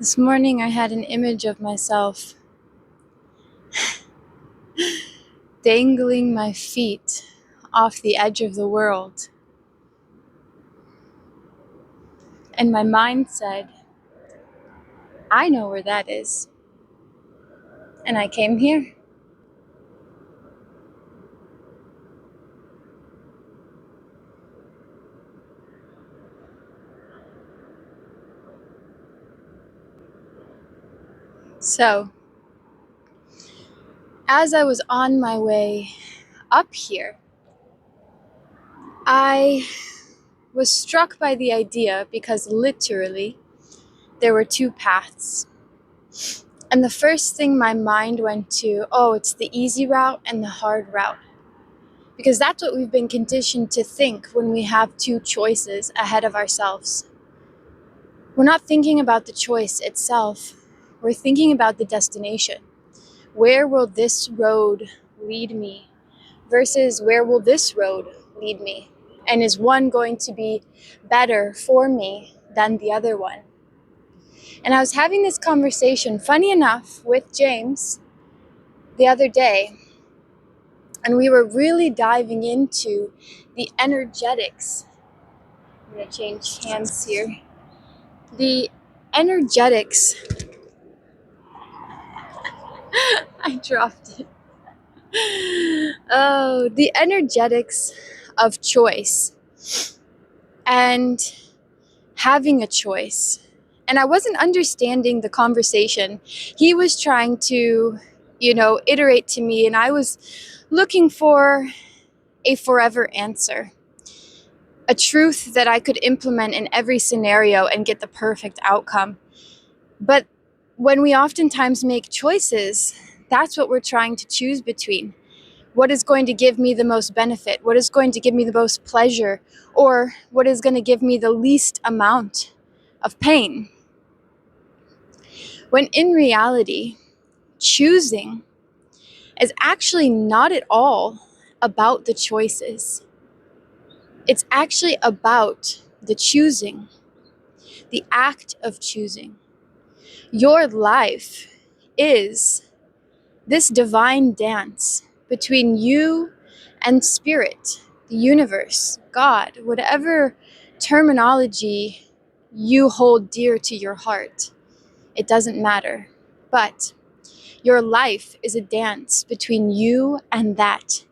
This morning I had an image of myself dangling my feet off the edge of the world. And my mind said, I know where that is. And I came here. So, as I was on my way up here, I was struck by the idea because literally there were two paths. And the first thing my mind went to, oh, it's the easy route and the hard route. Because that's what we've been conditioned to think when we have two choices ahead of ourselves. We're not thinking about the choice itself. We're thinking about the destination. Where will this road lead me versus where will this road lead me? And is one going to be better for me than the other one? And I was having this conversation, funny enough, with James the other day, and we were really diving into the energetics. I'm going to change hands here. The energetics. I dropped it. Oh, the energetics of choice and having a choice. And I wasn't understanding the conversation. He was trying to, iterate to me, and I was looking for a forever answer, a truth that I could implement in every scenario and get the perfect outcome. But when we oftentimes make choices, that's what we're trying to choose between. What is going to give me the most benefit? What is going to give me the most pleasure? Or what is going to give me the least amount of pain? When in reality, choosing is actually not at all about the choices. It's actually about the choosing, the act of choosing. Your life is this divine dance between you and spirit, the universe, God, whatever terminology you hold dear to your heart. It doesn't matter. But your life is a dance between you and that.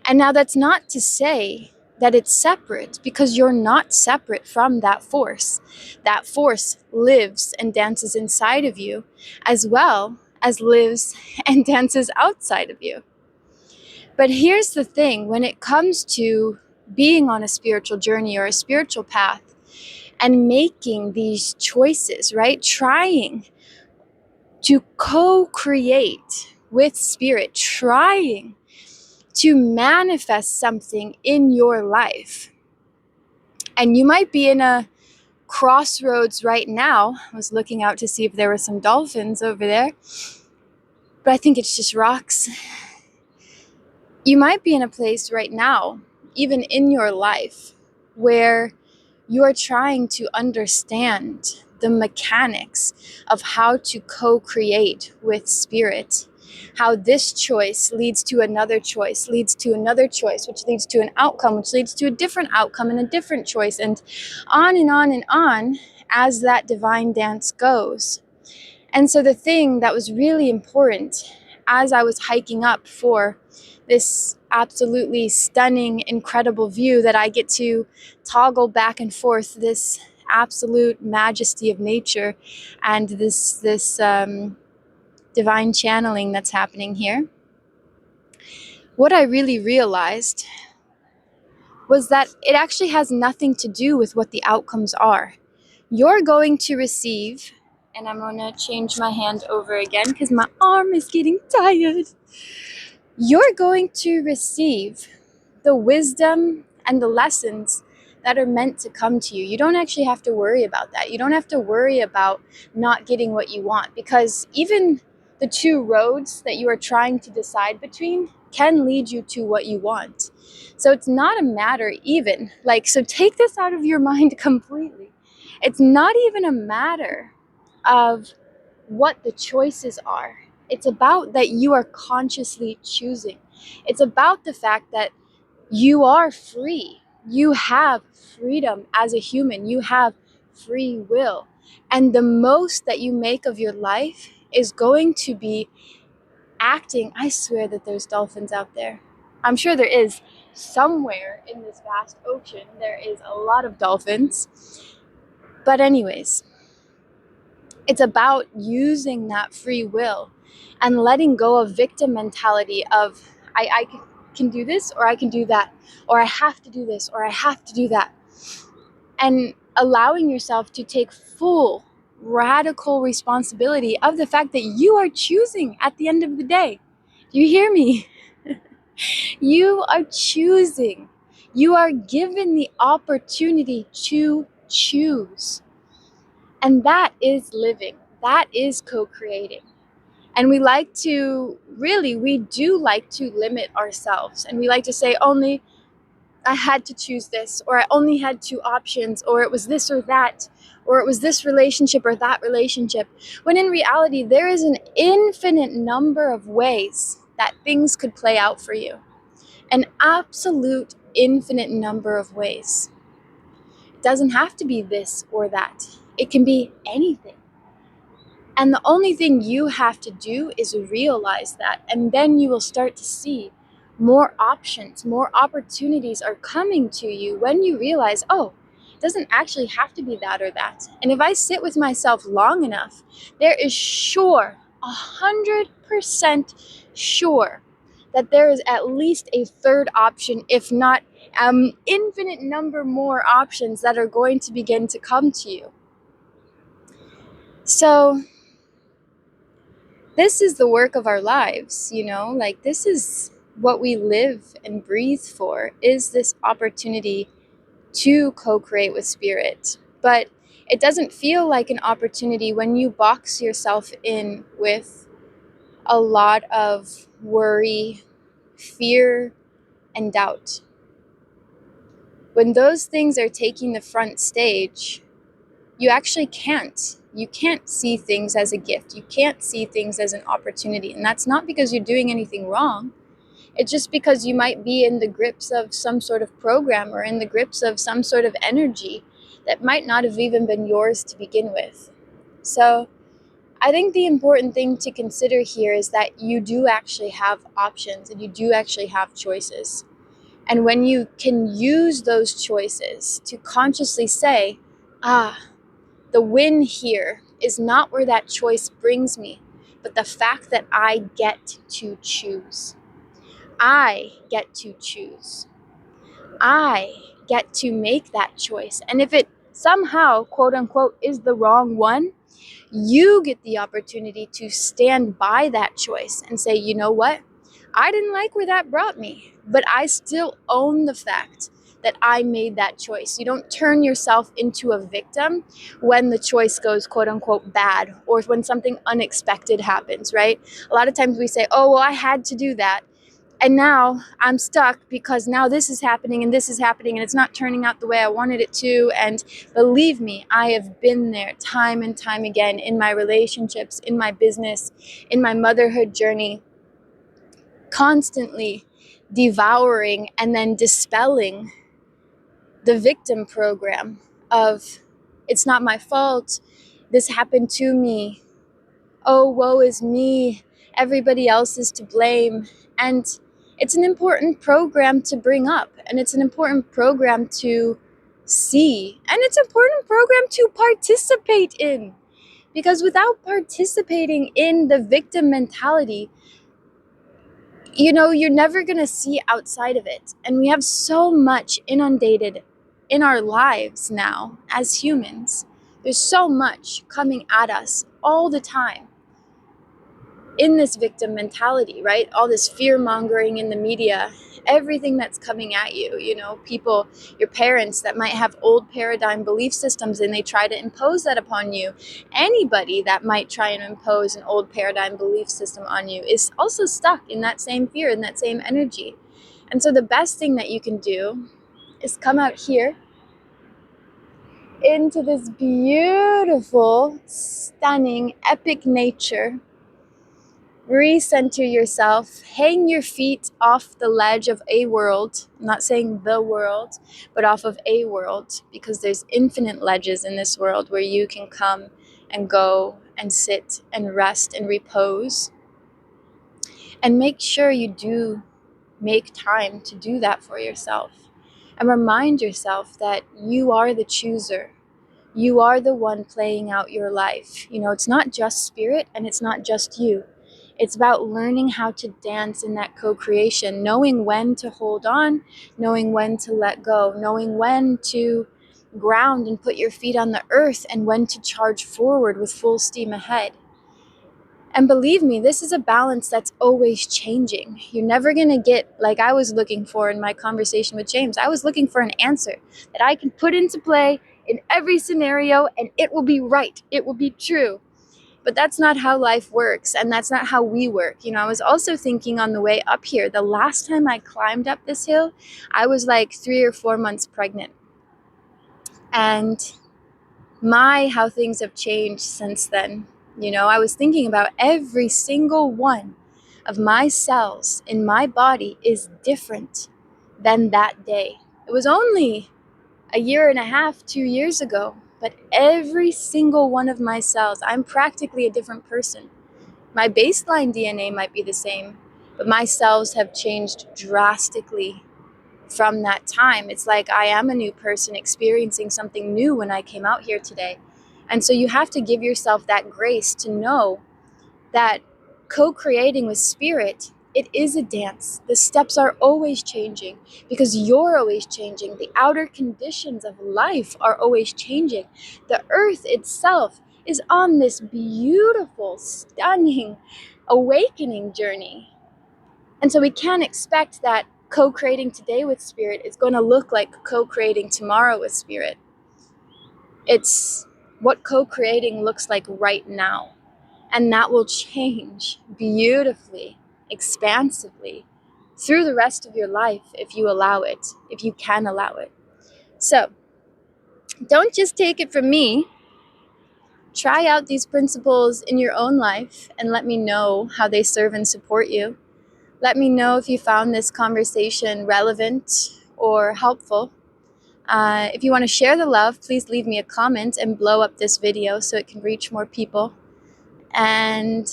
And now that's not to say that it's separate, because you're not separate from that force. That force lives and dances inside of you, as well as lives and dances outside of you. But here's the thing, when it comes to being on a spiritual journey or a spiritual path and making these choices, right? Trying to co-create with spirit, trying to manifest something in your life. And you might be in a crossroads right now. I was looking out to see if there were some dolphins over there, but I think it's just rocks. You might be in a place right now, even in your life, where you are trying to understand the mechanics of how to co-create with spirit, how this choice leads to another choice, leads to another choice, which leads to an outcome, which leads to a different outcome and a different choice, and on and on and on as that divine dance goes. And so the thing that was really important as I was hiking up for this absolutely stunning, incredible view that I get to toggle back and forth, this absolute majesty of nature and this divine channeling that's happening here. What I really realized was that it actually has nothing to do with what the outcomes are. You're going to receive, and I'm going to change my hand over again because my arm is getting tired. You're going to receive the wisdom and the lessons that are meant to come to you. You don't actually have to worry about that. You don't have to worry about not getting what you want, because even the two roads that you are trying to decide between can lead you to what you want. So it's not a matter even, so take this out of your mind completely. It's not even a matter of what the choices are. It's about that you are consciously choosing. It's about the fact that you are free. You have freedom as a human. You have free will. And the most that you make of your life is going to be acting. I swear that there's dolphins out there. I'm sure there is somewhere in this vast ocean. There is a lot of dolphins. But, anyways, it's about using that free will and letting go of victim mentality of I can do this or I can do that, or I have to do this or I have to do that, and allowing yourself to take full radical responsibility of the fact that you are choosing at the end of the day. Do you hear me? You are choosing. You are given the opportunity to choose. And that is living. That is co-creating. And we do like to limit ourselves. And we like to say, only I had to choose this, or I only had two options, or it was this or that, or it was this relationship or that relationship. When in reality, there is an infinite number of ways that things could play out for you. An absolute infinite number of ways. It doesn't have to be this or that. It can be anything. And the only thing you have to do is realize that, and then you will start to see more options, more opportunities are coming to you when you realize, oh, it doesn't actually have to be that or that. And if I sit with myself long enough, there is 100% sure, that there is at least a third option, if not infinite number more options that are going to begin to come to you. So this is the work of our lives, like this is what we live and breathe for, is this opportunity to co-create with spirit. But it doesn't feel like an opportunity when you box yourself in with a lot of worry, fear, and doubt. When those things are taking the front stage, you actually can't. You can't see things as a gift. You can't see things as an opportunity. And that's not because you're doing anything wrong. It's just because you might be in the grips of some sort of program or in the grips of some sort of energy that might not have even been yours to begin with. So I think the important thing to consider here is that you do actually have options and you do actually have choices. And when you can use those choices to consciously say, the win here is not where that choice brings me, but the fact that I get to choose. I get to choose. I get to make that choice. And if it somehow, quote unquote, is the wrong one, you get the opportunity to stand by that choice and say, you know what? I didn't like where that brought me, but I still own the fact that I made that choice. You don't turn yourself into a victim when the choice goes, quote unquote, bad, or when something unexpected happens, right? A lot of times we say, oh, well, I had to do that. And now I'm stuck because now this is happening and this is happening and it's not turning out the way I wanted it to. And believe me, I have been there time and time again in my relationships, in my business, in my motherhood journey, constantly devouring and then dispelling the victim program of, it's not my fault, this happened to me, oh, woe is me, everybody else is to blame. And it's an important program to bring up, and it's an important program to see, and it's an important program to participate in, because without participating in the victim mentality, you're never going to see outside of it. And we have so much inundated in our lives now as humans. There's so much coming at us all the time in this victim mentality, right? All this fear mongering in the media, everything that's coming at you, people, your parents that might have old paradigm belief systems and they try to impose that upon you. Anybody that might try and impose an old paradigm belief system on you is also stuck in that same fear, in that same energy. And so the best thing that you can do is come out here into this beautiful, stunning, epic nature. Recenter yourself, hang your feet off the ledge of a world. I'm not saying the world, but off of a world, because there's infinite ledges in this world where you can come and go and sit and rest and repose. And make sure you do make time to do that for yourself. And remind yourself that you are the chooser. You are the one playing out your life. You know, it's not just spirit and it's not just you. It's about learning how to dance in that co-creation, knowing when to hold on, knowing when to let go, knowing when to ground and put your feet on the earth, and when to charge forward with full steam ahead. And believe me, this is a balance that's always changing. You're never going to get, like I was looking for in my conversation with James, I was looking for an answer that I can put into play in every scenario and it will be right. It will be true. But that's not how life works, and that's not how we work. You know, I was also thinking on the way up here, the last time I climbed up this hill, I was like 3 or 4 months pregnant. And how things have changed since then. You know, I was thinking about every single one of my cells in my body is different than that day. It was only a year and a half, 2 years ago, but every single one of my cells, I'm practically a different person. My baseline DNA might be the same, but my cells have changed drastically from that time. It's like I am a new person experiencing something new when I came out here today. And so you have to give yourself that grace to know that co-creating with spirit, it is a dance. The steps are always changing because you're always changing. The outer conditions of life are always changing. The earth itself is on this beautiful, stunning awakening journey. And so we can't expect that co-creating today with spirit is going to look like co-creating tomorrow with spirit. It's what co-creating looks like right now. And that will change beautifully, expansively through the rest of your life if you allow it, if you can allow it. So don't just take it from me. Try out these principles in your own life and let me know how they serve and support you. Let me know if you found this conversation relevant or helpful. If you want to share the love, please leave me a comment and blow up this video so it can reach more people. And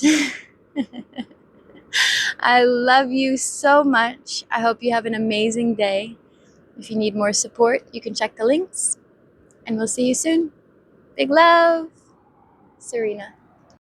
I love you so much. I hope you have an amazing day. If you need more support, you can check the links. And we'll see you soon. Big love, Serena.